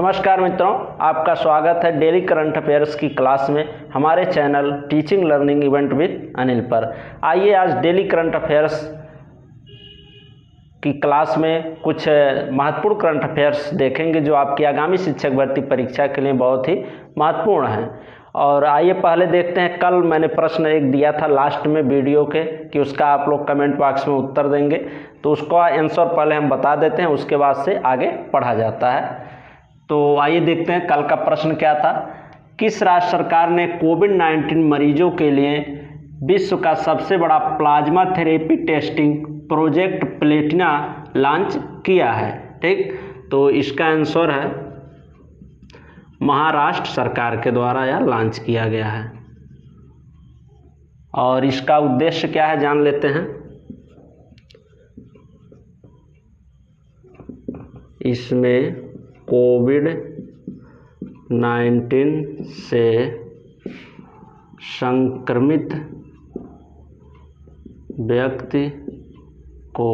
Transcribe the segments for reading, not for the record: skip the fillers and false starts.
नमस्कार मित्रों, आपका स्वागत है डेली करंट अफेयर्स की क्लास में हमारे channel teaching learning event with Anil पर। आइए आज डेली करंट अफेयर्स की क्लास में कुछ महत्वपूर्ण करंट अफेयर्स देखेंगे जो आपकी आगामी शिक्षक भर्ती परीक्षा के लिए बहुत ही महत्वपूर्ण हैं। और आइए पहले देखते हैं, कल मैंने प्रश्न एक दिया था लास्ट में वीडियो के कि उसका आप लोग कमेंट बॉक्स में उत्तर देंगे, तो उसका आंसर पहले हम बता देते हैं, उसके बाद से आगे पढ़ा जाता है। तो आइए देखते हैं कल का प्रश्न क्या था। किस राज्य सरकार ने कोविड-19 मरीजों के लिए विश्व का सबसे बड़ा plasma therapy testing project Platina launch किया है? ठीक, तो इसका आंसर है महाराष्ट्र सरकार के द्वारा यह लॉन्च किया गया है। और इसका उद्देश्य क्या है जान लेते हैं। इसमें कोविड-19 से संक्रमित व्यक्ति को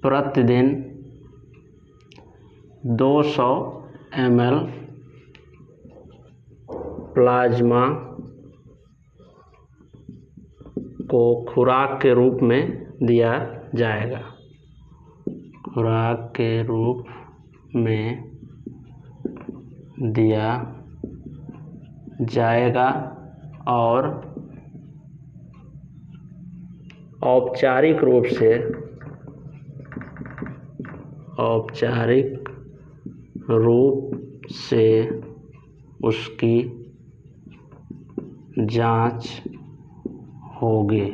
प्रतिदिन 200 ml प्लाज्मा को खुराक के रूप में दिया जाएगा। खुराक के रूप में दिया जाएगा और औपचारिक रूप से उसकी जांच होगी।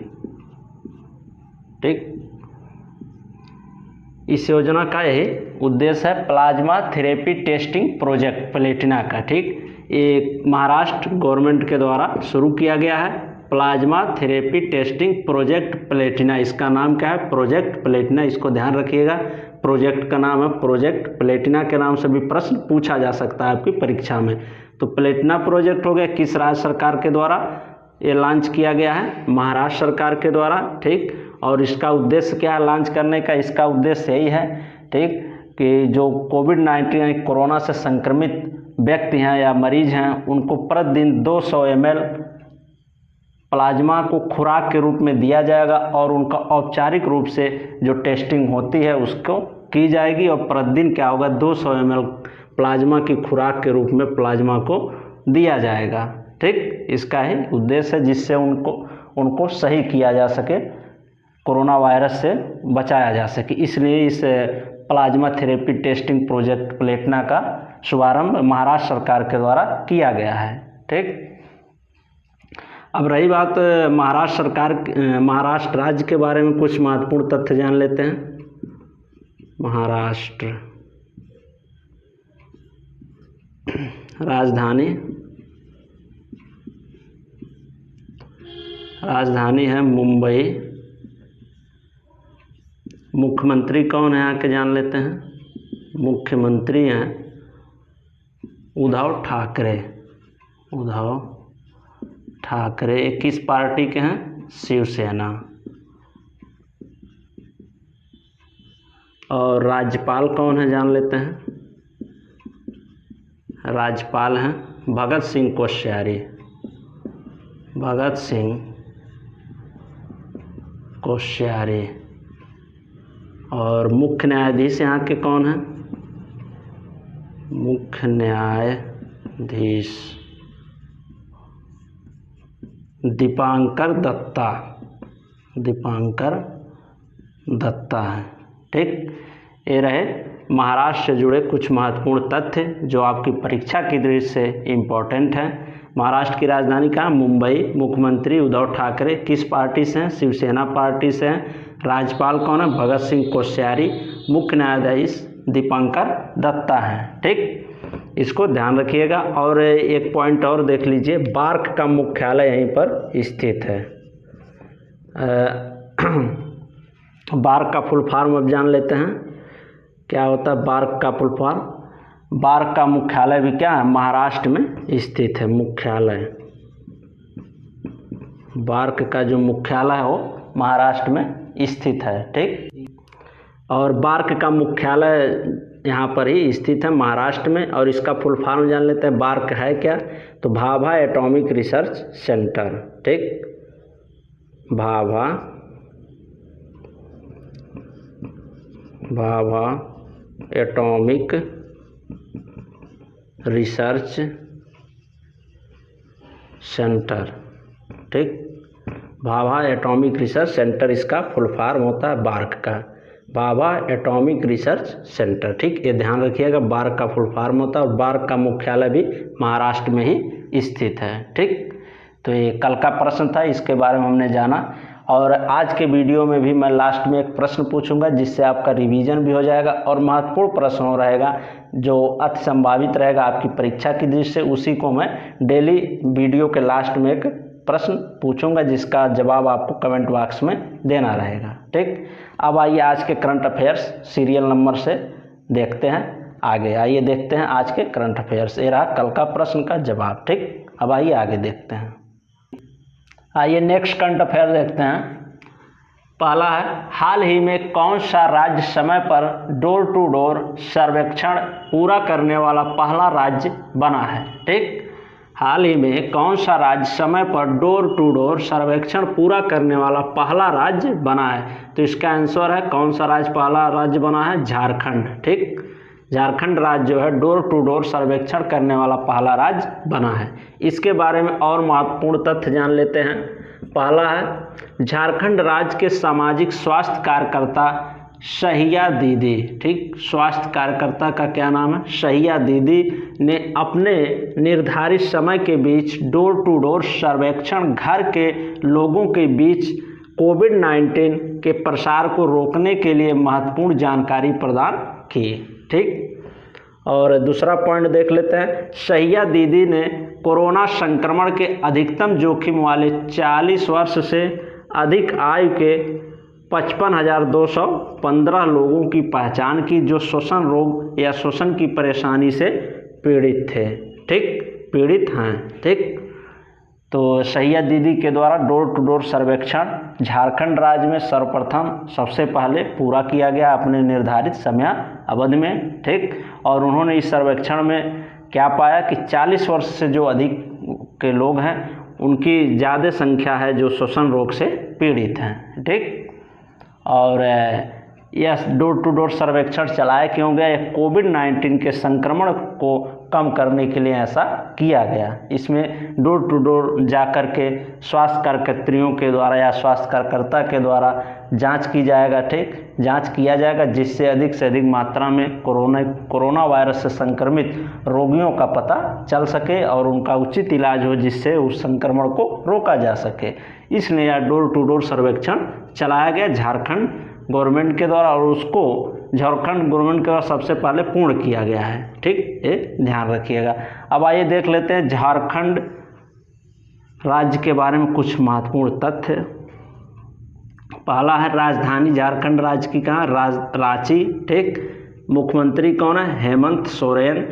ठीक, इस योजना का यही उद्देश्य है, plasma therapy testing project Platina का। ठीक, ये महाराष्ट्र गवर्नमेंट के द्वारा शुरू किया गया है, plasma therapy testing project Platina. इसका नाम क्या है? Project Platina. इसको ध्यान रखिएगा, प्रोजेक्ट का नाम है प्रोजेक्ट प्लेटिना। के नाम से भी प्रश्न पूछा जा सकता है आपकी परीक्षा में। तो प्लेटिना प्रोजेक्ट हो गया, किस राज्य सरकार के द्वारा ये लॉन्च किया गया है? महाराष्ट्र सरकार के द्वारा। ठीक, और इसका उद्देश्य क्या है लॉन्च करने का? इसका उद्देश्य यही है, ठीक, कि जो कोविड-19 यानी कोरोना से संक्रमित व्यक्ति हैं या मरीज हैं, उनको प्रतिदिन 200 ml प्लाज्मा को खुराक के रूप में दिया जाएगा और उनका औपचारिक रूप से जो टेस्टिंग होती है उसको की जाएगी। और प्रतिदिन क्या होगा? 200 ml प्लाज्मा की खुराक के रूप में प्लाज्मा को दिया जाएगा। ठीक, इसका ही उद्देश्य है, जिससे उनको सही किया जा सके, कोरोना वायरस से बचाया जा सके। इसलिए इस plasma therapy testing project Platina का शुभारंभ महाराष्ट्र सरकार के द्वारा किया गया है। ठीक, अब रही बात महाराष्ट्र राज्य के बारे में कुछ महत्वपूर्ण तथ्य जान लेते हैं। महाराष्ट्र राजधानी है मुंबई। मुख्यमंत्री कौन है यहाँ के जान लेते हैं। मुख्यमंत्री हैं उद्धव ठाकरे। किस पार्टी के हैं? शिवसेना। और राज्यपाल कौन है जान लेते हैं। राज्यपाल हैं भगत सिंह कोश्यारी। और मुख्य न्यायाधीश यहाँ के कौन हैं? मुख्य न्यायाधीश दीपांकर दत्ता है। ठीक, ये रहे महाराष्ट्र से जुड़े कुछ महत्वपूर्ण तथ्य जो आपकी परीक्षा की दृष्टि से इम्पोर्टेंट है। महाराष्ट्र की राजधानी कहाँ? मुंबई। मुख्यमंत्री उद्धव ठाकरे किस पार्टी से हैं? शिवसेना पार्टी से हैं। राज्यपाल कौन है? भगत सिंह कोश्यारी। मुख्य न्यायाधीश दीपांकर दत्ता हैं। ठीक, इसको ध्यान रखिएगा। और एक पॉइंट और देख लीजिए, बार्क का मुख्यालय यहीं पर स्थित है। बार्क का फुल फॉर्म अब जान लेते हैं, क्या होता है बार्क का फुल फॉर्म? बार्क का मुख्यालय भी क्या है? महाराष्ट्र में स्थित है। मुख्यालय बार्क का जो मुख्यालय है वो महाराष्ट्र में स्थित है। ठीक, और बार्क का मुख्यालय यहाँ पर ही स्थित है महाराष्ट्र में। और इसका फुल फॉर्म जान लेते हैं, बार्क है क्या, तो भाभा एटॉमिक रिसर्च सेंटर। ठीक, भाभा एटॉमिक रिसर्च सेंटर। ठीक, भाभा एटॉमिक रिसर्च सेंटर इसका फुल फॉर्म होता है बार्क का, भाभा एटॉमिक रिसर्च सेंटर। ठीक, ये ध्यान रखिएगा, बार्क का फुल फॉर्म होता है और बार्क का मुख्यालय भी महाराष्ट्र में ही स्थित है। ठीक, तो ये कल का प्रश्न था, इसके बारे में हमने जाना। और आज के वीडियो में भी मैं लास्ट में एक प्रश्न पूछूंगा जिससे आपका रिवीजन भी हो जाएगा और महत्वपूर्ण प्रश्न रहेगा जो अति संभावित रहेगा आपकी परीक्षा की दृष्टि से, उसी को मैं डेली वीडियो के लास्ट में एक प्रश्न पूछूंगा जिसका जवाब आपको कमेंट बॉक्स में देना रहेगा। ठीक, अब आइए आज के करंट अफेयर्स सीरियल नंबर से देखते हैं आगे। आइए देखते हैं आज के करंट अफेयर्स। ये रहा कल का प्रश्न का जवाब। ठीक, अब आइए आगे देखते हैं। आइए नेक्स्ट करंट अफेयर देखते हैं। पहला है, हाल ही में कौन सा राज्य समय पर डोर टू डोर सर्वेक्षण पूरा करने वाला पहला राज्य बना है। ठीक, हाल ही में कौन सा राज्य समय पर डोर टू डोर सर्वेक्षण पूरा करने वाला पहला राज्य बना है, तो इसका आंसर है कौन सा राज्य पहला राज्य बना है, झारखंड। ठीक, झारखंड राज्य जो है डोर टू डोर सर्वेक्षण करने वाला पहला राज्य बना है। इसके बारे में और महत्वपूर्ण तथ्य जान लेते हैं। पहला है, झारखंड राज्य के सामाजिक स्वास्थ्य कार्यकर्ता शहिया दीदी। ठीक, स्वास्थ्य कार्यकर्ता का क्या नाम है, शहिया दीदी ने अपने निर्धारित समय के बीच डोर टू डोर सर्वेक्षण घर के लोगों के बीच कोविड-19 के प्रसार को रोकने के लिए महत्वपूर्ण जानकारी प्रदान की। ठीक, और दूसरा पॉइंट देख लेते हैं। शहिया दीदी ने कोरोना संक्रमण के अधिकतम जोखिम वाले 40 वर्ष से अधिक आयु के 55,215 लोगों की पहचान की जो श्वसन रोग या श्वसन की परेशानी से पीड़ित थे। ठीक, पीड़ित हैं। ठीक, तो शहिया दीदी के द्वारा डोर टू डोर सर्वेक्षण झारखंड राज्य में सर्वप्रथम सबसे पहले पूरा किया गया अपने निर्धारित समय अवधि में। ठीक, और उन्होंने इस सर्वेक्षण में क्या पाया कि 40 वर्ष से जो अधिक के लोग हैं उनकी ज़्यादा संख्या है जो श्वसन रोग से पीड़ित हैं। ठीक, और यह डोर टू डोर सर्वेक्षण चलाया क्यों गया, कोविड-19 के संक्रमण को कम करने के लिए ऐसा किया गया। इसमें डोर टू डोर जाकर के स्वास्थ्य कार्यकर्तियों के द्वारा या स्वास्थ्य कार्यकर्ता के द्वारा जांच की जाएगा। ठीक, जांच किया जाएगा जिससे अधिक से अधिक मात्रा में कोरोना वायरस से संक्रमित रोगियों का पता चल सके और उनका उचित इलाज हो जिससे उस संक्रमण को रोका जा सके। इसलिए यह डोर टू डोर सर्वेक्षण चलाया गया झारखंड गवर्नमेंट के द्वारा और उसको झारखंड गवर्नमेंट के द्वारा सबसे पहले पूर्ण किया गया है। ठीक, ये ध्यान रखिएगा। अब आइए देख लेते हैं झारखंड राज्य के बारे में कुछ महत्वपूर्ण तथ्य। पहला है, राजधानी झारखंड राज्य की कहाँ, रांची। ठीक, मुख्यमंत्री कौन है, हेमंत सोरेन।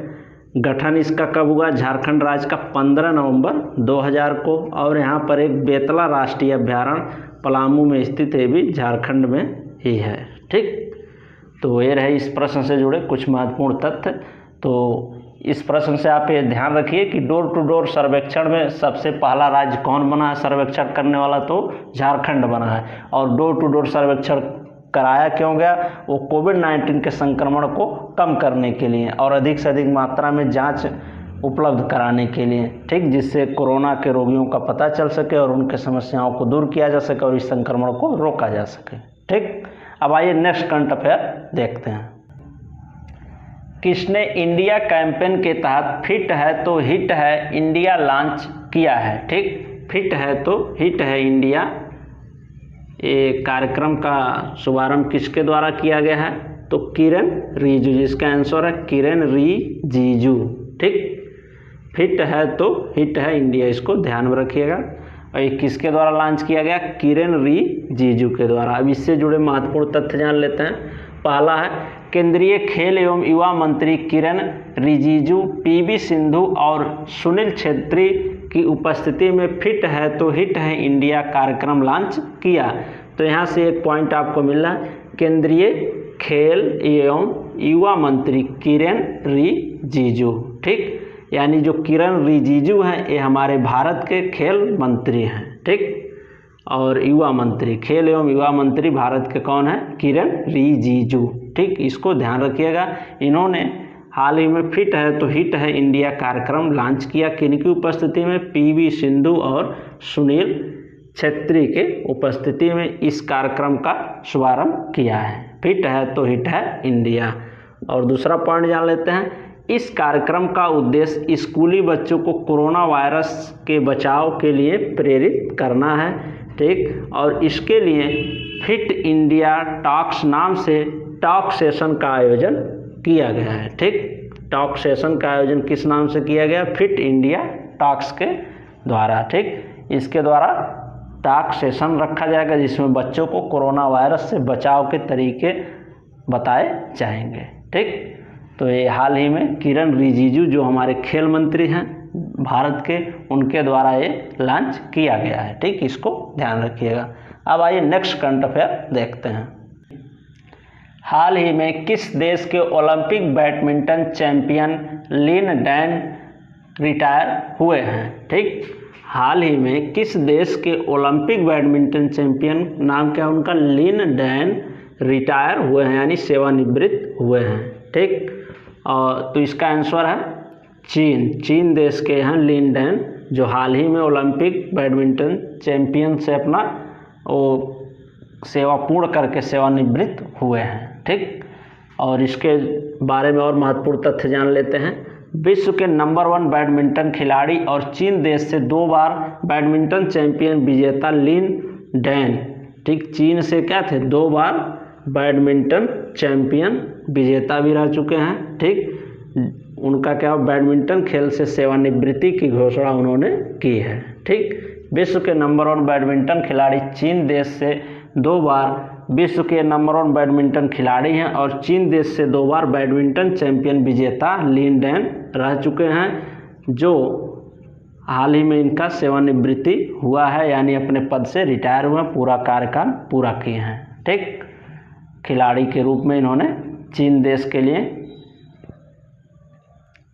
गठन इसका कब हुआ, झारखंड राज्य का 15 नवंबर 2000 को। और यहाँ पर एक बेतला राष्ट्रीय अभ्यारण्य पलामू में स्थित है, भी झारखंड में ही है। ठीक, तो ये रहे इस प्रश्न से जुड़े कुछ महत्वपूर्ण तथ्य। तो इस प्रश्न से आप ये ध्यान रखिए कि डोर टू डोर सर्वेक्षण में सबसे पहला राज्य कौन बना है सर्वेक्षण करने वाला, तो झारखंड बना है। और डोर टू डोर सर्वेक्षण कराया क्यों गया, वो कोविड-19 के संक्रमण को कम करने के लिए और अधिक से अधिक मात्रा में जांच उपलब्ध कराने के लिए। ठीक, जिससे कोरोना के रोगियों का पता चल सके और उनके समस्याओं को दूर किया जा सके और इस संक्रमण को रोका जा सके। ठीक, अब आइए नेक्स्ट करंट अफेयर देखते हैं। किसने इंडिया कैंपेन के तहत फिट है तो हिट है इंडिया लॉन्च किया है। ठीक, फिट है तो हिट है इंडिया, ये कार्यक्रम का शुभारंभ किसके द्वारा किया गया है, तो किरेन रिजिजू। जिसका आंसर है किरेन रिजिजू। ठीक, फिट है तो हिट है इंडिया, इसको ध्यान में रखिएगा। और ये किसके द्वारा लॉन्च किया गया, किरेन रिजिजू के द्वारा। अब इससे जुड़े महत्वपूर्ण तथ्य जान लेते हैं। पहला है, केंद्रीय खेल एवं युवा मंत्री किरेन रिजिजू पीवी सिंधु और सुनील छेत्री की उपस्थिति में फिट है तो हिट है इंडिया कार्यक्रम लॉन्च किया। तो यहाँ से एक पॉइंट आपको मिल रहा है, केंद्रीय खेल एवं युवा मंत्री किरेन रिजिजू। ठीक, यानी जो किरेन रिजिजू हैं ये हमारे भारत के खेल मंत्री हैं। ठीक, और युवा मंत्री, खेल एवं युवा मंत्री भारत के कौन है? किरेन रिजिजू। ठीक, इसको ध्यान रखिएगा। इन्होंने हाल ही में फिट है तो हिट है इंडिया कार्यक्रम लॉन्च किया। किनकी उपस्थिति में? पीवी सिंधु और सुनील छेत्री के उपस्थिति में इस कार्यक्रम का शुभारंभ किया है। फिट है तो हिट है इंडिया। और दूसरा पॉइंट जान लेते हैं। इस कार्यक्रम का उद्देश्य स्कूली बच्चों को कोरोना वायरस के बचाव के लिए प्रेरित करना है। ठीक, और इसके लिए फिट इंडिया टॉक्स नाम से टॉक सेशन का आयोजन किया गया है। ठीक, टॉक सेशन का आयोजन किस नाम से किया गया? फिट इंडिया टॉक्स के द्वारा। ठीक, इसके द्वारा टॉक सेशन रखा जाएगा जिसमें बच्चों को कोरोना वायरस से बचाव के तरीके बताए जाएंगे। ठीक, तो ये हाल ही में किरेन रिजिजू जो हमारे खेल मंत्री हैं भारत के, उनके द्वारा ये लॉन्च किया गया है। ठीक, इसको ध्यान रखिएगा। अब आइए नेक्स्ट करंट अफेयर देखते हैं। हाल ही में किस देश के Olympic badminton champion Lin Dan retire हुए हैं? ठीक, हाल ही में किस देश के ओलंपिक बैडमिंटन चैंपियन, नाम क्या है उनका? लिन डैन रिटायर हुए हैं, यानी सेवानिवृत्त हुए हैं। ठीक, और तो इसका आंसर है चीन देश के हैं लिन डैन, जो हाल ही में ओलंपिक बैडमिंटन चैंपियन से अपना वो सेवा पूर्ण करके सेवानिवृत्त हुए हैं। ठीक, और इसके बारे में और महत्वपूर्ण तथ्य जान लेते हैं। विश्व के नंबर 1 बैडमिंटन खिलाड़ी और चीन देश से 2 बार बैडमिंटन चैंपियन विजेता लिन डैन, ठीक, चीन से क्या थे? 2 बार बैडमिंटन चैंपियन विजेता भी रह चुके हैं। ठीक, उनका क्या बैडमिंटन खेल से सेवानिवृत्ति की घोषणा उन्होंने की है। ठीक, विश्व के नंबर 1 बैडमिंटन खिलाड़ी चीन देश से 2 बार विश्व के नंबर 1 बैडमिंटन खिलाड़ी हैं और चीन देश से 2 बार बैडमिंटन चैंपियन विजेता लिन डैन रह चुके हैं, जो हाल ही में इनका सेवानिवृत्ति हुआ है, यानी अपने पद से रिटायर हुए, पूरा कार्यकाल पूरा किए हैं। ठीक, खिलाड़ी के रूप में इन्होंने चीन देश के लिए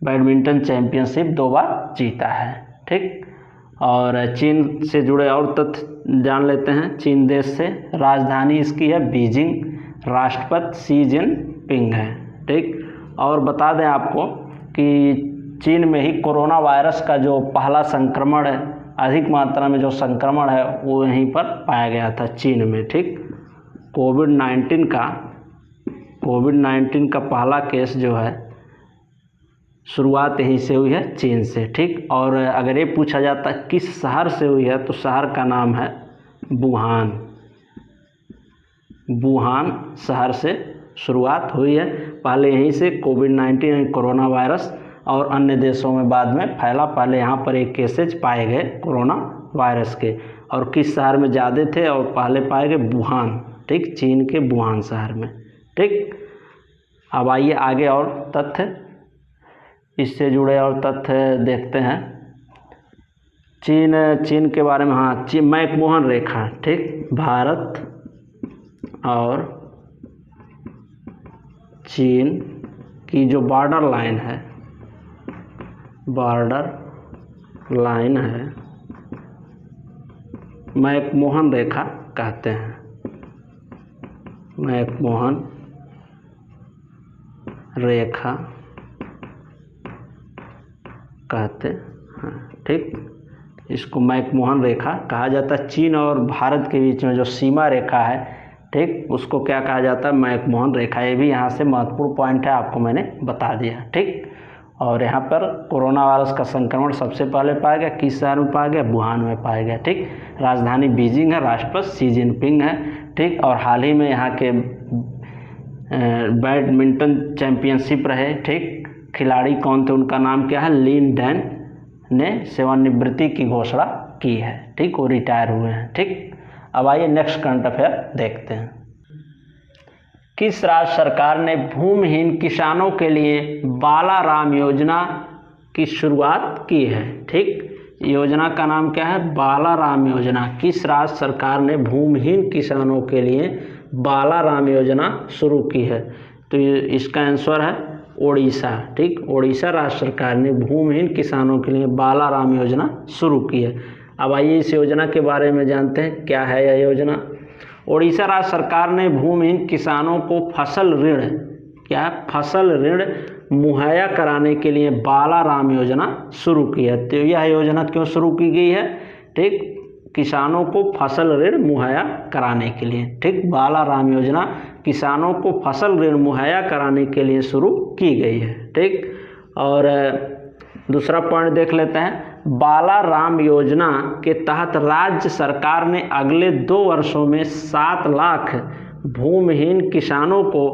बैडमिंटन चैंपियनशिप 2 बार जीता है। ठीक, और चीन से जुड़े और तथ्य जान लेते हैं। चीन देश से राजधानी इसकी है बीजिंग, राष्ट्रपति शी जिनपिंग है। ठीक, और बता दें आपको कि चीन में ही कोरोना वायरस का जो पहला संक्रमण है, अधिक मात्रा में जो संक्रमण है वो यहीं पर पाया गया था चीन में। ठीक, कोविड-19 का पहला केस जो है शुरुआत यहीं से हुई है, चीन से। ठीक, और अगर ये पूछा जाता है किस शहर से हुई है, तो शहर का नाम है वुहान। वुहान शहर से शुरुआत हुई है। पहले यहीं से कोविड-19 कोरोना वायरस और अन्य देशों में बाद में फैला। पहले यहाँ पर एक केसेज पाए गए कोरोना वायरस के, और किस शहर में ज़्यादा थे और पहले पाए गए? वुहान। ठीक, चीन के वुहान शहर में। ठीक, अब आइए आगे और तथ्य, इससे जुड़े और तथ्य देखते हैं। चीन के बारे में, हाँ, मैकमोहन रेखा। ठीक, भारत और चीन की जो बॉर्डर लाइन है मैकमोहन रेखा कहते हैं। मैकमोहन रेखा कहते हैं। ठीक, इसको मैकमोहन रेखा कहा जाता है। चीन और भारत के बीच में जो सीमा रेखा है, ठीक, उसको क्या कहा जाता है? मैकमोहन रेखा। ये भी यहाँ से महत्वपूर्ण पॉइंट है, आपको मैंने बता दिया। ठीक, और यहाँ पर कोरोना वायरस का संक्रमण सबसे पहले पाया गया किस शहर में पाया गया? वुहान में पाया गया। ठीक, राजधानी बीजिंग है, राष्ट्रपति शी जिनपिंग है। ठीक, और हाल ही में यहाँ के बैडमिंटन चैंपियनशिप रहे। ठीक, खिलाड़ी कौन थे, उनका नाम क्या है? लिन डैन ने सेवानिवृत्ति की घोषणा की है। ठीक, वो रिटायर हुए हैं। ठीक, अब आइए नेक्स्ट करंट अफेयर देखते हैं। किस राज्य सरकार ने भूमिहीन किसानों के लिए बालाराम योजना की शुरुआत की है? ठीक, योजना का नाम क्या है? बालाराम योजना। किस राज्य सरकार ने भूमिहीन किसानों के लिए बालाराम योजना शुरू की है? तो इसका आंसर है ओडिशा। ठीक, ओडिशा राज्य सरकार ने भूमिहीन किसानों के लिए बालाराम योजना शुरू की है। अब आइए इस योजना के बारे में जानते हैं, क्या है यह योजना। ओडिशा राज्य सरकार ने भूमिहीन किसानों को फसल ऋण, क्या फसल ऋण मुहैया कराने के लिए बालाराम योजना शुरू की है। तो यह योजना क्यों शुरू की गई है? ठीक, किसानों को फसल ऋण मुहैया कराने के लिए। ठीक, बालाराम योजना किसानों को फसल ऋण मुहैया कराने के लिए शुरू की गई है। ठीक, और दूसरा पॉइंट देख लेते हैं। बालाराम योजना के तहत राज्य सरकार ने अगले 2 वर्षों में 7 लाख भूमिहीन किसानों को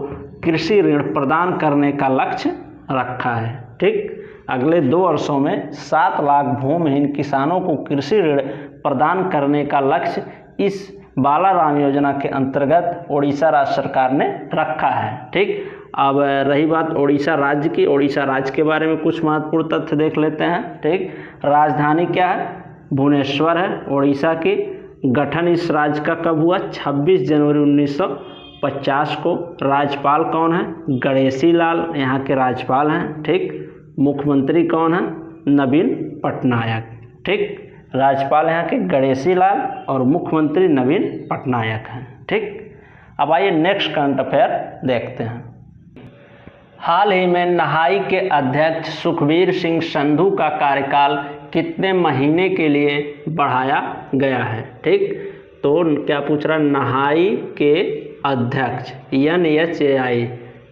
कृषि ऋण प्रदान करने का लक्ष्य रखा है। ठीक, अगले 2 वर्षों में 7 लाख भूमिहीन किसानों को कृषि ऋण प्रदान करने का लक्ष्य इस बालाराम योजना के अंतर्गत ओडिशा राज्य सरकार ने रखा है। ठीक, अब रही बात ओडिशा राज्य की। ओडिशा राज्य के बारे में कुछ महत्वपूर्ण तथ्य देख लेते हैं। ठीक, राजधानी क्या है? भुवनेश्वर है ओडिशा की। गठन इस राज्य का कब हुआ? 26 जनवरी 1950 को। राज्यपाल कौन है? गणेशी लाल यहाँ के राज्यपाल हैं। ठीक, मुख्यमंत्री कौन है? नवीन पटनायक। ठीक, राज्यपाल यहाँ के गणेशी लाल और मुख्यमंत्री नवीन पटनायक हैं। ठीक, अब आइए नेक्स्ट करंट अफेयर देखते हैं। हाल ही में नहाई के अध्यक्ष सुखबीर सिंह संधू का कार्यकाल कितने महीने के लिए बढ़ाया गया है? ठीक, तो क्या पूछ रहा? नहाई के अध्यक्ष NHAI।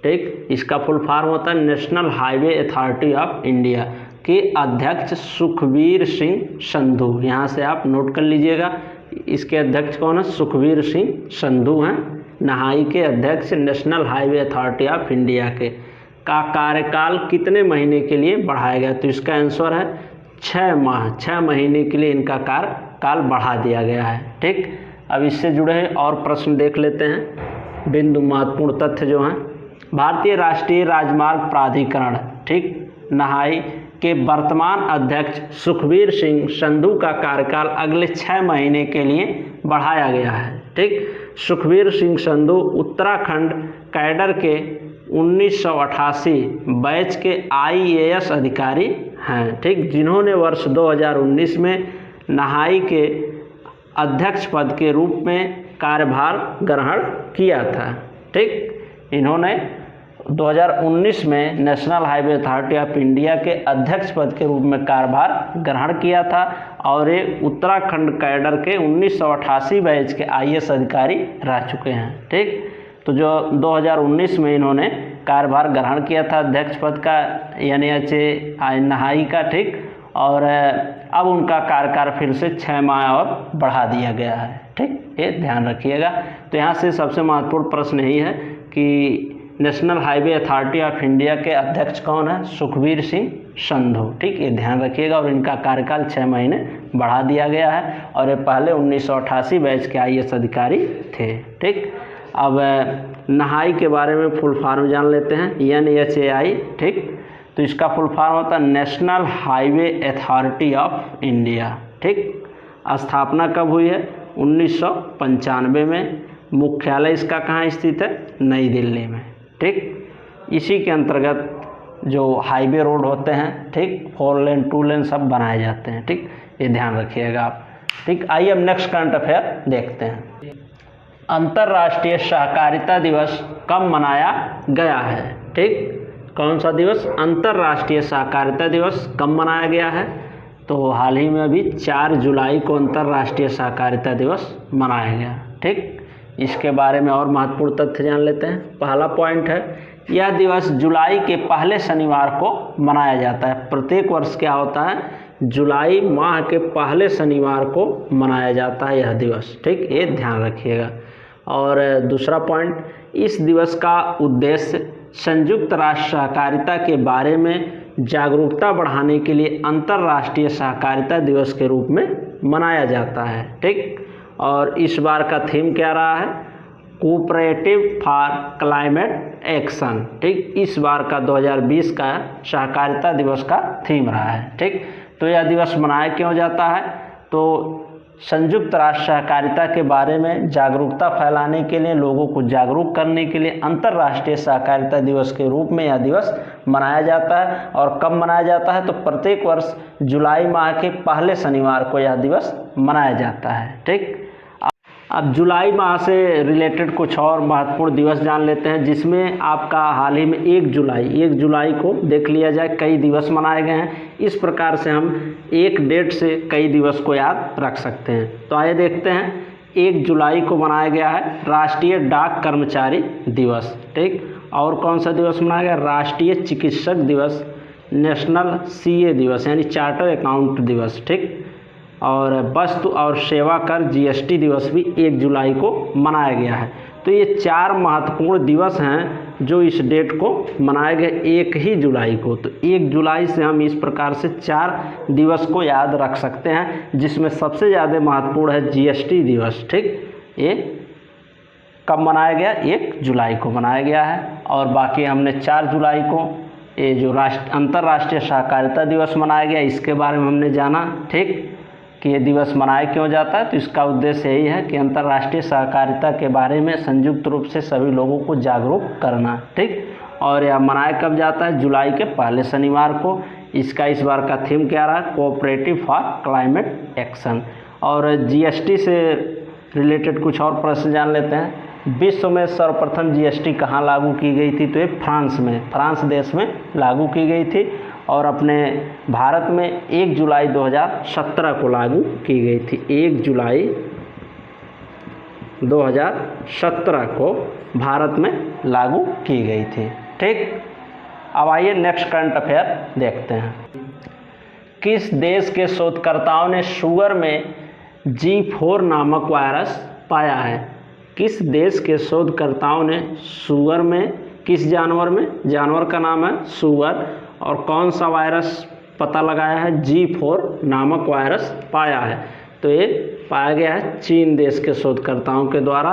ठीक, इसका फुल फॉर्म होता है national highway authority of India के अध्यक्ष सुखबीर सिंह संधू। यहाँ से आप नोट कर लीजिएगा, इसके अध्यक्ष कौन है? सुखबीर सिंह संधू हैं। नहाई के अध्यक्ष national highway authority of India के का कार्यकाल कितने महीने के लिए बढ़ाया गया? तो इसका आंसर है 6 माह। 6 महीने के लिए इनका कार्यकाल बढ़ा दिया गया है। ठीक, अब इससे जुड़े हैं और प्रश्न देख लेते हैं। बिंदु महत्वपूर्ण तथ्य जो हैं, भारतीय राष्ट्रीय राजमार्ग प्राधिकरण, ठीक, नहाई के वर्तमान अध्यक्ष सुखबीर सिंह संधू का कार्यकाल अगले 6 महीने के लिए बढ़ाया गया है। ठीक, सुखबीर सिंह संधू उत्तराखंड कैडर के 1988 बैच के IAS अधिकारी हैं। ठीक, जिन्होंने वर्ष 2019 में नहाई के अध्यक्ष पद के रूप में कार्यभार ग्रहण किया था। ठीक, इन्होंने 2019 में national highway authority of India के अध्यक्ष पद के रूप में कार्यभार ग्रहण किया था और ये उत्तराखंड कैडर के 1988 बैच के IAS अधिकारी रह चुके हैं। ठीक, तो जो 2019 में इन्होंने कार्यभार ग्रहण किया था अध्यक्ष पद का NHAI नहाई का। ठीक, और अब उनका कार्यकाल फिर से 6 माह और बढ़ा दिया गया है। ठीक, ये ध्यान रखिएगा। तो यहाँ से सबसे महत्वपूर्ण प्रश्न यही है कि national highway authority of India के अध्यक्ष कौन है? सुखबीर सिंह संधू। ठीक, ये ध्यान रखिएगा। और इनका कार्यकाल 6 महीने बढ़ा दिया गया है और ये पहले 1988 बैच के IAS अधिकारी थे। ठीक, अब नहाई के बारे में फुल फॉर्म जान लेते हैं। NHAI। ठीक, तो इसका फुल फॉर्म होता है national highway authority of India. ठीक, स्थापना कब हुई है? 1995 में। मुख्यालय इसका कहाँ स्थित है? नई दिल्ली में। ठीक, इसी के अंतर्गत जो हाईवे रोड होते हैं, ठीक, 4 लेन 2 लेन सब बनाए जाते हैं। ठीक, ये ध्यान रखिएगा आप। ठीक, आइए अब नेक्स्ट करंट अफेयर देखते हैं। अंतर्राष्ट्रीय सहकारिता दिवस कब मनाया गया है? ठीक, कौन सा दिवस? अंतर्राष्ट्रीय सहकारिता दिवस कब मनाया गया है? तो हाल ही में अभी 4 जुलाई को अंतर्राष्ट्रीय सहकारिता दिवस मनाया गया। ठीक, इसके बारे में और महत्वपूर्ण तथ्य जान लेते हैं। पहला पॉइंट है, यह दिवस जुलाई के पहले शनिवार को मनाया जाता है। प्रत्येक वर्ष क्या होता है? जुलाई माह के पहले शनिवार को मनाया जाता है यह दिवस। ठीक, ये ध्यान रखिएगा। और दूसरा पॉइंट, इस दिवस का उद्देश्य संयुक्त राष्ट्र सहकारिता के बारे में जागरूकता बढ़ाने के लिए अंतर्राष्ट्रीय सहकारिता दिवस के रूप में मनाया जाता है। ठीक, और इस बार का थीम क्या रहा है? Cooperative for climate action. ठीक, इस बार का 2020 का सहकारिता दिवस का थीम रहा है। ठीक, तो यह दिवस मनाया क्यों जाता है? तो संयुक्त राष्ट्र सहकारिता के बारे में जागरूकता फैलाने के लिए, लोगों को जागरूक करने के लिए अंतर्राष्ट्रीय सहकारिता दिवस के रूप में यह दिवस मनाया जाता है। और कब मनाया जाता है? तो प्रत्येक वर्ष जुलाई माह के पहले शनिवार को यह दिवस मनाया जाता है। ठीक, अब जुलाई माह से रिलेटेड कुछ और महत्वपूर्ण दिवस जान लेते हैं, जिसमें आपका हाल ही में 1 जुलाई को देख लिया जाए। कई दिवस मनाए गए हैं, इस प्रकार से हम एक डेट से कई दिवस को याद रख सकते हैं। तो आइए देखते हैं। 1 जुलाई को मनाया गया है राष्ट्रीय डाक कर्मचारी दिवस। ठीक, और कौन सा दिवस मनाया गया? राष्ट्रीय चिकित्सक दिवस, नेशनल CA दिवस यानी चार्टर अकाउंट दिवस। ठीक, और वस्तु और सेवा कर GST दिवस भी 1 जुलाई को मनाया गया है। तो ये 4 महत्वपूर्ण दिवस हैं जो इस डेट को मनाए गए 1 ही जुलाई को। तो 1 जुलाई से हम इस प्रकार से 4 दिवस को याद रख सकते हैं, जिसमें सबसे ज़्यादा महत्वपूर्ण है GST दिवस। ठीक, ये कब मनाया गया? 1 जुलाई को मनाया गया है। और बाकी हमने 4 जुलाई को ये जो अंतर्राष्ट्रीय सहकारिता दिवस मनाया गया, इसके बारे में हमने जाना। ठीक, कि ये दिवस मनाया क्यों जाता है? तो इसका उद्देश्य यही है कि अंतर्राष्ट्रीय सहकारिता के बारे में संयुक्त रूप से सभी लोगों को जागरूक करना। ठीक, और यह मनाया कब जाता है? जुलाई के पहले शनिवार को। इसका इस बार का थीम क्या रहा? Cooperative for climate action. और GST से रिलेटेड कुछ और प्रश्न जान लेते हैं। विश्व में सर्वप्रथम GST कहाँ लागू की गई थी? तो ये फ्रांस देश में लागू की गई थी। और अपने भारत में 1 जुलाई 2017 को लागू की गई थी। 1 जुलाई 2017 को भारत में लागू की गई थी। ठीक, अब आइए नेक्स्ट करंट अफेयर देखते हैं। किस देश के शोधकर्ताओं ने शुगर में G4 नामक वायरस पाया है? किस देश के शोधकर्ताओं ने शुगर में, किस जानवर में? जानवर का नाम है शुगर। और कौन सा वायरस पता लगाया है? G4 नामक वायरस पाया है। तो ये पाया गया है चीन देश के शोधकर्ताओं के द्वारा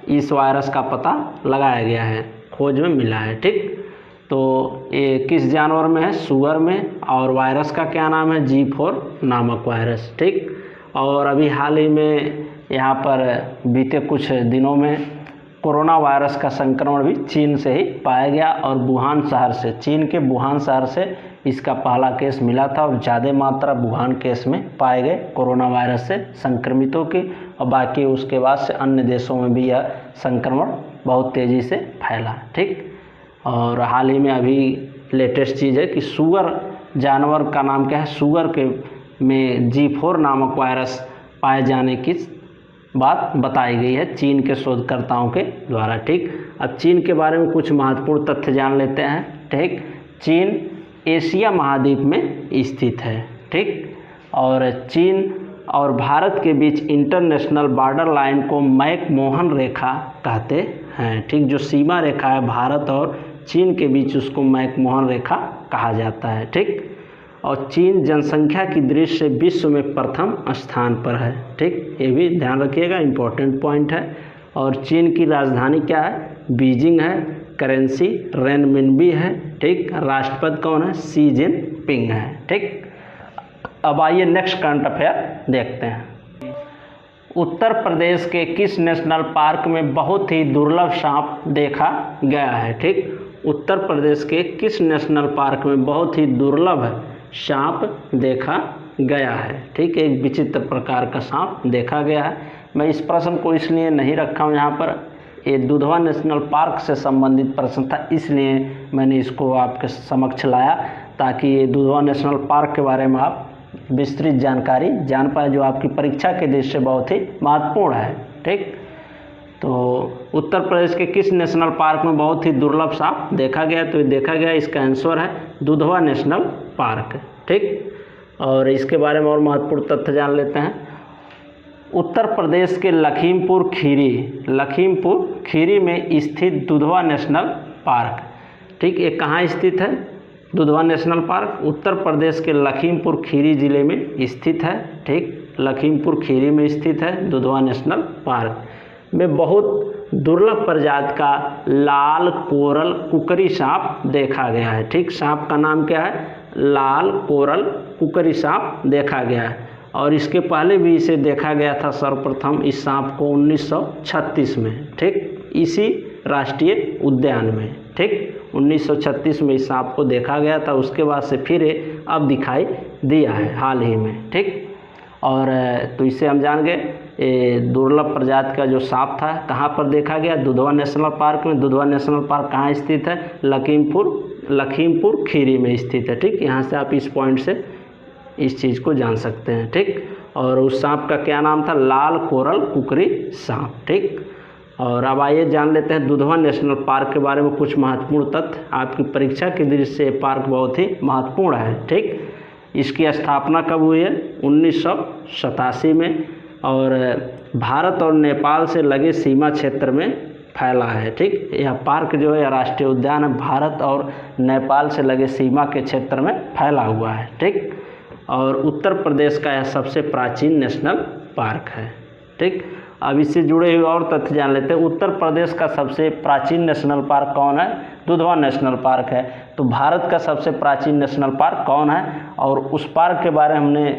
इस वायरस का पता लगाया गया है, खोज में मिला है। ठीक, तो ये किस जानवर में है? शुगर में। और वायरस का क्या नाम है? G4 नामक वायरस। ठीक, और अभी हाल ही में यहाँ पर बीते कुछ दिनों में कोरोना वायरस का संक्रमण भी चीन से ही पाया गया। और वुहान शहर से, चीन के वुहान शहर से इसका पहला केस मिला था। और ज़्यादा मात्रा वुहान केस में पाए गए कोरोना वायरस से संक्रमितों की। और बाकी उसके बाद से अन्य देशों में भी यह संक्रमण बहुत तेज़ी से फैला। ठीक, और हाल ही में अभी लेटेस्ट चीज़ है कि शुगर जानवर का नाम क्या है? शुगर के में G4 नामक वायरस पाए जाने की बात बताई गई है चीन के शोधकर्ताओं के द्वारा। ठीक, अब चीन के बारे में कुछ महत्वपूर्ण तथ्य जान लेते हैं। ठीक, चीन एशिया महाद्वीप में स्थित है। ठीक, और चीन और भारत के बीच इंटरनेशनल बॉर्डर लाइन को मैकमोहन रेखा कहते हैं। ठीक, जो सीमा रेखा है भारत और चीन के बीच, उसको मैकमोहन रेखा कहा जाता है। ठीक, और चीन जनसंख्या की दृष्टि से विश्व में प्रथम स्थान पर है। ठीक, ये भी ध्यान रखिएगा, इम्पोर्टेंट पॉइंट है। और चीन की राजधानी क्या है? बीजिंग है। करेंसी रेनमिनबी है। ठीक, राष्ट्रपति कौन है? शी जिनपिंग है। ठीक, अब आइए नेक्स्ट करंट अफेयर देखते हैं। उत्तर प्रदेश के किस नेशनल पार्क में बहुत ही दुर्लभ सांप देखा गया है? ठीक, उत्तर प्रदेश के किस नेशनल पार्क में बहुत ही दुर्लभ सांप देखा गया है? ठीक, एक विचित्र प्रकार का सांप देखा गया है। मैं इस प्रश्न को इसलिए नहीं रखा हूँ यहाँ पर, ये दुधवा नेशनल पार्क से संबंधित प्रश्न था, इसलिए मैंने इसको आपके समक्ष लाया, ताकि ये दुधवा नेशनल पार्क के बारे में आप विस्तृत जानकारी जान पाए, जो आपकी परीक्षा के दृष्टि से बहुत ही महत्वपूर्ण है। ठीक, तो उत्तर प्रदेश के किस नेशनल पार्क में बहुत ही दुर्लभ सांप देखा गया? तो ये देखा गया, इसका आंसर है दुधवा नेशनल पार्क। ठीक, और इसके बारे में और महत्वपूर्ण तथ्य जान लेते हैं। उत्तर प्रदेश के लखीमपुर खीरी में स्थित दुधवा नेशनल पार्क। ठीक, ये कहाँ स्थित है? दुधवा नेशनल पार्क उत्तर प्रदेश के लखीमपुर खीरी जिले में स्थित है। ठीक, लखीमपुर खीरी में स्थित है दुधवा नेशनल पार्क में बहुत दुर्लभ प्रजाति का लाल कोरल कुकरी सांप देखा गया है। ठीक, सांप का नाम क्या है? लाल कोरल कुकरी सांप देखा गया है। और इसके पहले भी इसे देखा गया था सर्वप्रथम इस सांप को 1936 में, ठीक, इसी राष्ट्रीय उद्यान में, ठीक, 1936 में इस सांप को देखा गया था। उसके बाद से फिर अब दिखाई दिया है हाल ही में, ठीक। और तो इससे हम जान गए दुर्लभ प्रजाति का जो सांप था कहाँ पर देखा गया, दुधवा नेशनल पार्क में। दुधवा नेशनल पार्क कहाँ स्थित है, लखीमपुर खीरी में स्थित है, ठीक। यहाँ से आप इस पॉइंट से इस चीज़ को जान सकते हैं, ठीक। और उस सांप का क्या नाम था, लाल कोरल कुकरी सांप, ठीक। और अब आइए जान लेते हैं दुधवा नेशनल पार्क के बारे में कुछ महत्वपूर्ण तथ्य। आपकी परीक्षा की दृष्टि से पार्क बहुत ही महत्वपूर्ण है, ठीक। इसकी स्थापना कब हुई है, 1987 में, और भारत और नेपाल से लगे सीमा क्षेत्र में फैला है, ठीक। यह पार्क जो है राष्ट्रीय उद्यान है, भारत और नेपाल से लगे सीमा के क्षेत्र में फैला हुआ है, ठीक। और उत्तर प्रदेश का यह सबसे प्राचीन नेशनल पार्क है, ठीक। अब इससे जुड़े हुए और तथ्य जान लेते हैं। उत्तर प्रदेश का सबसे प्राचीन नेशनल पार्क कौन है, दुधवा नेशनल पार्क है। तो भारत का सबसे प्राचीन नेशनल पार्क कौन है, और उस पार्क के बारे में हमने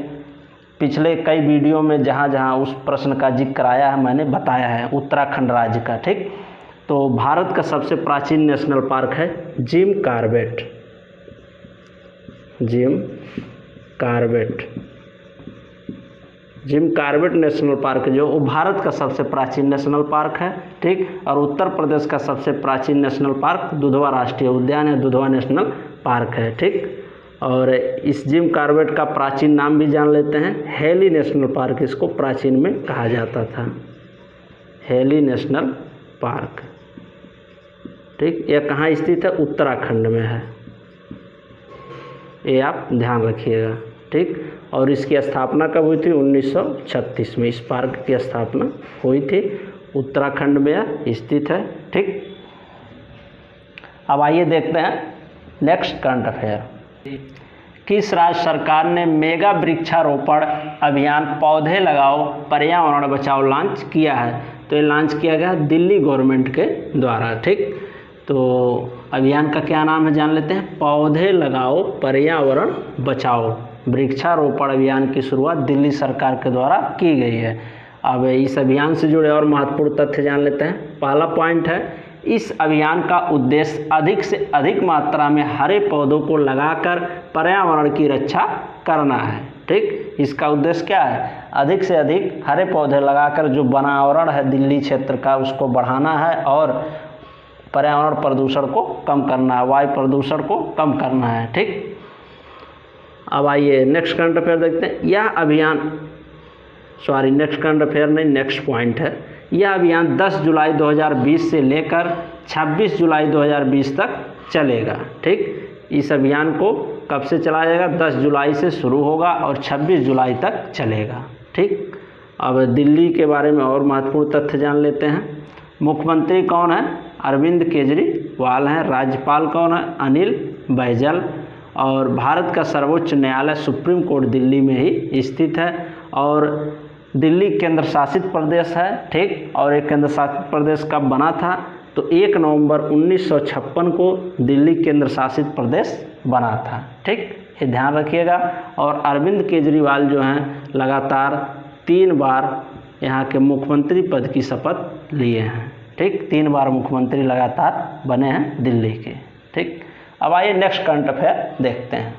पिछले कई वीडियो में जहाँ जहाँ उस प्रश्न का जिक्र कराया है मैंने बताया है, उत्तराखंड राज्य का, ठीक। तो भारत का सबसे प्राचीन नेशनल पार्क है जिम कॉर्बेट नेशनल पार्क जो वो भारत का सबसे प्राचीन नेशनल पार्क है, ठीक। और उत्तर प्रदेश का सबसे प्राचीन नेशनल पार्क दुधवा राष्ट्रीय उद्यान है, दुधवा नेशनल पार्क है, ठीक। और इस जिम कॉर्बेट का प्राचीन नाम भी जान लेते हैं, हेली नेशनल पार्क इसको प्राचीन में कहा जाता था, हेली नेशनल पार्क, ठीक। यह कहाँ स्थित है, उत्तराखंड में है, ये आप ध्यान रखिएगा, ठीक। और इसकी स्थापना कब हुई थी, 1936 में इस पार्क की स्थापना हुई थी, उत्तराखंड में स्थित है, ठीक। अब आइए देखते हैं नेक्स्ट करंट अफेयर। किस राज्य सरकार ने मेगा वृक्षारोपण अभियान पौधे लगाओ पर्यावरण बचाओ लॉन्च किया है? तो ये लॉन्च किया गया दिल्ली गवर्नमेंट के द्वारा, ठीक। तो अभियान का क्या नाम है जान लेते हैं, पौधे लगाओ पर्यावरण बचाओ वृक्षारोपण अभियान की शुरुआत दिल्ली सरकार के द्वारा की गई है। अब इस अभियान से जुड़े और महत्वपूर्ण तथ्य जान लेते हैं। पहला पॉइंट है, इस अभियान का उद्देश्य अधिक से अधिक मात्रा में हरे पौधों को लगाकर पर्यावरण की रक्षा करना है, ठीक। इसका उद्देश्य क्या है, अधिक से अधिक हरे पौधे लगाकर जो वनावरण है दिल्ली क्षेत्र का उसको बढ़ाना है और पर्यावरण प्रदूषण को कम करना है, वायु प्रदूषण को कम करना है, ठीक। अब आइए नेक्स्ट करंट अफेयर देखते हैं। यह अभियान नेक्स्ट करंट अफेयर नहीं, नेक्स्ट पॉइंट है। यह अभियान 10 जुलाई 2020 से लेकर 26 जुलाई 2020 तक चलेगा, ठीक। इस अभियान को कब से चलाया जाएगा, 10 जुलाई से शुरू होगा और 26 जुलाई तक चलेगा, ठीक। अब दिल्ली के बारे में और महत्वपूर्ण तथ्य जान लेते हैं। मुख्यमंत्री कौन है, अरविंद केजरीवाल हैं। राज्यपाल कौन है, अनिल बैजल। और भारत का सर्वोच्च न्यायालय सुप्रीम कोर्ट दिल्ली में ही स्थित है और दिल्ली केंद्र शासित प्रदेश है, ठीक। और एक केंद्र शासित प्रदेश कब बना था, तो 1 नवंबर 1956 को दिल्ली केंद्र शासित प्रदेश बना था, ठीक। ये ध्यान रखिएगा। और अरविंद केजरीवाल जो हैं लगातार 3 बार यहाँ के मुख्यमंत्री पद की शपथ लिए हैं, ठीक। 3 बार मुख्यमंत्री लगातार बने हैं दिल्ली के, ठीक। अब आइए नेक्स्ट करंट अफेयर देखते हैं।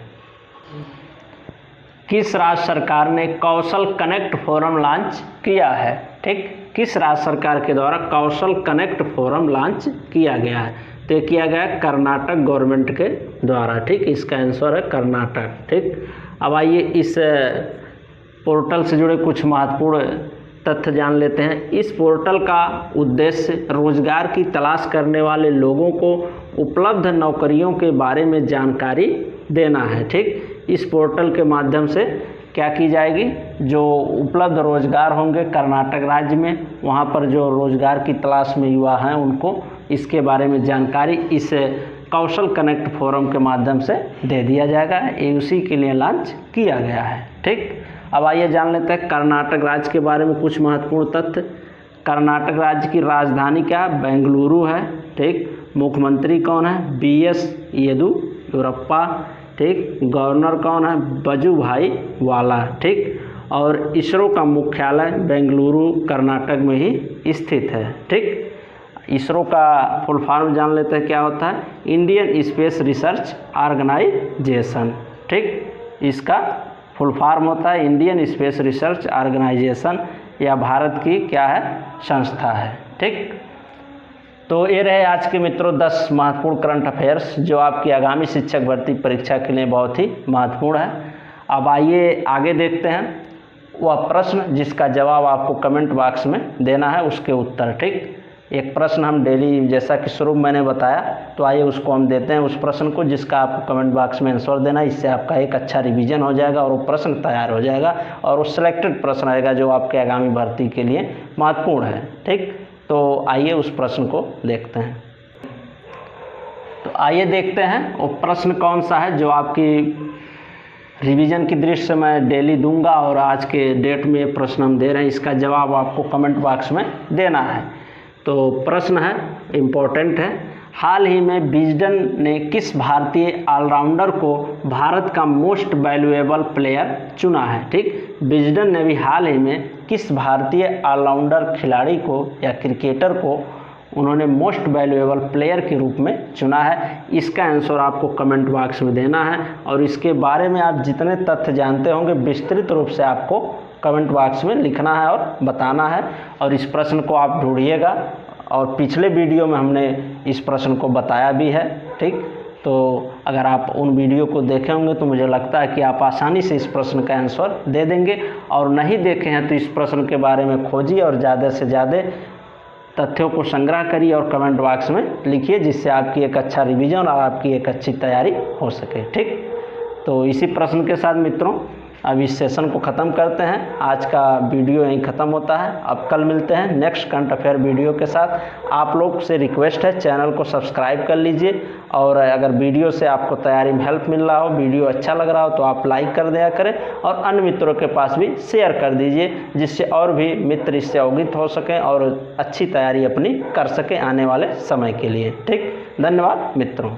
किस राज्य सरकार ने कौशल कनेक्ट फोरम लॉन्च किया है, ठीक। किस राज्य सरकार के द्वारा कौशल कनेक्ट फोरम लॉन्च किया गया है? तो ये किया गया है कर्नाटक गवर्नमेंट के द्वारा, ठीक। इसका आंसर है कर्नाटक, ठीक। अब आइए इस पोर्टल से जुड़े कुछ महत्वपूर्ण तथ्य जान लेते हैं। इस पोर्टल का उद्देश्य रोजगार की तलाश करने वाले लोगों को उपलब्ध नौकरियों के बारे में जानकारी देना है, ठीक। इस पोर्टल के माध्यम से क्या की जाएगी, जो उपलब्ध रोजगार होंगे कर्नाटक राज्य में, वहाँ पर जो रोजगार की तलाश में युवा हैं उनको इसके बारे में जानकारी इस कौशल कनेक्ट फोरम के माध्यम से दे दिया जाएगा। ये उसी के लिए लॉन्च किया गया है, ठीक। अब आइए जान लेते हैं कर्नाटक राज्य के बारे में कुछ महत्वपूर्ण तथ्य। कर्नाटक राज्य की राजधानी क्या है, बेंगलुरु है, ठीक। मुख्यमंत्री कौन है, BS येदियुरप्पा, ठीक। गवर्नर कौन है, वजुभाई वाला, ठीक। और इसरो का मुख्यालय बेंगलुरु कर्नाटक में ही स्थित है। ठीक, इसरो का फुल फॉर्म जान लेते हैं क्या होता है, इंडियन स्पेस रिसर्च ऑर्गेनाइजेशन। ठीक, इसका फुल फॉर्म होता है इंडियन स्पेस रिसर्च ऑर्गेनाइजेशन, या भारत की क्या है, संस्था है। ठीक, तो ये रहे आज के मित्रों 10 महत्वपूर्ण करंट अफेयर्स जो आपकी आगामी शिक्षक भर्ती परीक्षा के लिए बहुत ही महत्वपूर्ण है। अब आइए आगे देखते हैं वह प्रश्न जिसका जवाब आपको कमेंट बॉक्स में देना है, उसके उत्तर। ठीक, एक प्रश्न हम डेली, जैसा कि शुरू में मैंने बताया, तो आइए उसको हम देते हैं उस प्रश्न को जिसका आपको कमेंट बॉक्स में आंसर देना है। इससे आपका एक अच्छा रिवीजन हो जाएगा और वो प्रश्न तैयार हो जाएगा और वो सिलेक्टेड प्रश्न आएगा जो आपके आगामी भर्ती के लिए महत्वपूर्ण है। ठीक, तो आइए उस प्रश्न को देखते हैं। तो आइए देखते हैं वो प्रश्न कौन सा है जो आपकी रिवीजन की दृष्टि से मैं डेली दूंगा और आज के डेट में ये प्रश्न हम दे रहे हैं, इसका जवाब आपको कमेंट बॉक्स में देना है। तो प्रश्न है, इम्पोर्टेंट है, हाल ही में विजडन ने किस भारतीय ऑलराउंडर को भारत का मोस्ट वैल्यूएबल प्लेयर चुना है। ठीक, विजडन ने भी हाल ही में किस भारतीय ऑलराउंडर खिलाड़ी को या क्रिकेटर को उन्होंने मोस्ट वैल्यूएबल प्लेयर के रूप में चुना है। इसका आंसर आपको कमेंट बॉक्स में देना है और इसके बारे में आप जितने तथ्य जानते होंगे विस्तृत रूप से आपको कमेंट बॉक्स में लिखना है और बताना है। और इस प्रश्न को आप ढूंढिएगा और पिछले वीडियो में हमने इस प्रश्न को बताया भी है। ठीक, तो अगर आप उन वीडियो को देखे होंगे तो मुझे लगता है कि आप आसानी से इस प्रश्न का आंसर दे देंगे, और नहीं देखे हैं तो इस प्रश्न के बारे में खोजिए और ज़्यादा से ज़्यादा तथ्यों को संग्रह करिए और कमेंट बॉक्स में लिखिए, जिससे आपकी एक अच्छा रिवीजन और आपकी एक अच्छी तैयारी हो सके। ठीक, तो इसी प्रश्न के साथ मित्रों अब इस सेशन को ख़त्म करते हैं। आज का वीडियो यहीं ख़त्म होता है। अब कल मिलते हैं नेक्स्ट करंट अफेयर वीडियो के साथ। आप लोग से रिक्वेस्ट है चैनल को सब्सक्राइब कर लीजिए, और अगर वीडियो से आपको तैयारी में हेल्प मिल रहा हो, वीडियो अच्छा लग रहा हो तो आप लाइक कर दिया करें और अन्य मित्रों के पास भी शेयर कर दीजिए, जिससे और भी मित्र इससे अवगत हो सकें और अच्छी तैयारी अपनी कर सकें आने वाले समय के लिए। ठीक, धन्यवाद मित्रों।